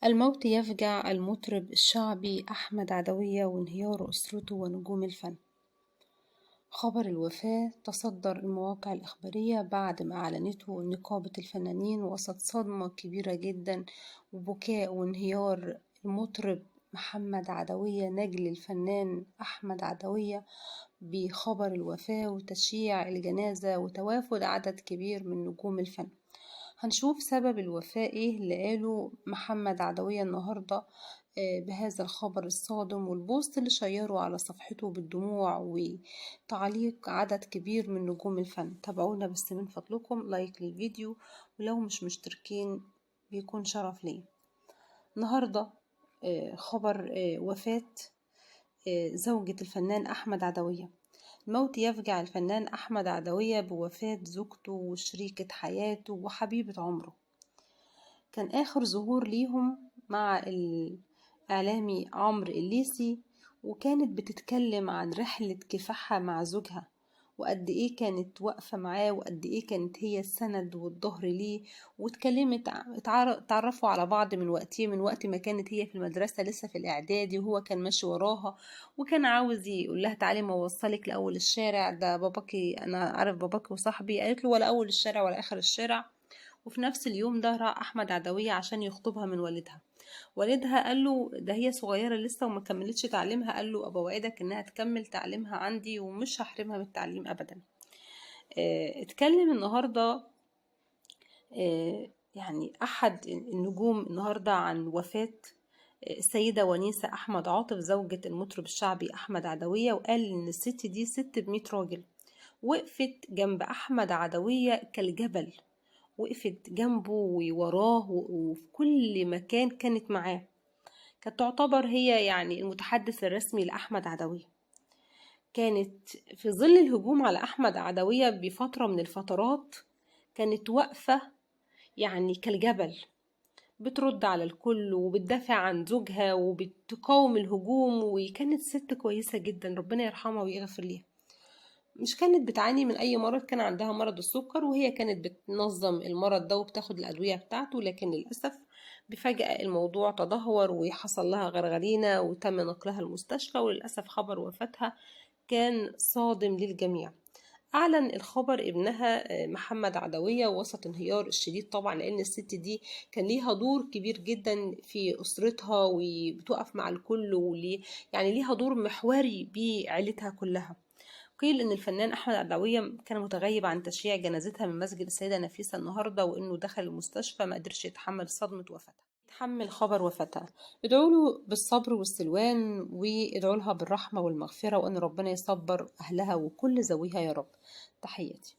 الموت يفجع المطرب الشعبي أحمد عدوية وانهيار أسرته ونجوم الفن. خبر الوفاة تصدر المواقع الإخبارية بعد ما أعلنته نقابة الفنانين وسط صدمة كبيرة جدا وبكاء وانهيار المطرب محمد عدوية نجل الفنان أحمد عدوية بخبر الوفاة وتشييع الجنازة وتوافد عدد كبير من نجوم الفن. هنشوف سبب الوفاة ايه اللي قاله محمد عدوية النهاردة بهذا الخبر الصادم والبوست اللي شيره على صفحته بالدموع وتعليق عدد كبير من نجوم الفن. تابعونا بس من فضلكم لايك للفيديو، ولو مش مشتركين بيكون شرف لي. النهاردة خبر وفاة زوجة الفنان أحمد عدوية. الموت يفجع الفنان أحمد عدوية بوفاة زوجته وشريكة حياته وحبيبة عمره. كان آخر ظهور ليهم مع الإعلامي عمرو الليثي، وكانت بتتكلم عن رحلة كفاحها مع زوجها وقد إيه كانت واقفة معاه وقد إيه كانت هي السند والظهر ليه، واتكلمت اتعرفوا على بعض من وقت ما كانت هي في المدرسة لسه في الإعدادي وهو كان ماشي وراها وكان عاوز يقول لها تعالي ما اوصلك لأول الشارع، ده باباكي أنا عارف باباكي وصاحبي. قالت له ولا أول الشارع ولا آخر الشارع. وفي نفس اليوم ده راح أحمد عدوية عشان يخطبها من والدها قال له ده هي صغيرة لسه وما كملتش تعليمها، قال له أبوعدك إنها تكمل تعليمها عندي ومش هحرمها من التعليم أبدا. اتكلم النهاردة يعني أحد النجوم النهاردة عن وفاة السيدة ونيسة أحمد عاطف زوجة المطرب الشعبي أحمد عدوية، وقال إن الست دي ست ب100 راجل، وقفت جنب أحمد عدوية كالجبل، وقفت جنبه ووراه وفي كل مكان كانت معاه. كانت تعتبر هي يعني المتحدث الرسمي لأحمد عدوية. كانت في ظل الهجوم على أحمد عدوية بفترة من الفترات كانت واقفة يعني كالجبل، بترد على الكل وبتدافع عن زوجها وبتقاوم الهجوم، وكانت ست كويسة جدا ربنا يرحمها ويغفر ليها. مش كانت بتعاني من أي مرض، كان عندها مرض السكر وهي كانت بتنظم المرض ده وبتاخد الأدوية بتاعته، لكن للأسف بفجأة الموضوع تدهور وحصل لها غرغرينة وتم نقلها المستشفى، وللأسف خبر وفاتها كان صادم للجميع. أعلن الخبر ابنها محمد عدوية وسط انهيار الشديد طبعا، لأن الست دي كان ليها دور كبير جدا في أسرتها وبتقف مع الكل يعني ليها دور محوري بعيلتها كلها. قيل ان الفنان احمد عدوية كان متغيب عن تشييع جنازتها من مسجد السيدة نفيسة النهاردة، وانه دخل المستشفى ما قدرش يتحمل صدمة وفاتها، يتحمل خبر وفاتها. ادعوا له بالصبر والسلوان وادعوا لها بالرحمة والمغفرة، وان ربنا يصبر اهلها وكل ذويها يا رب. تحياتي.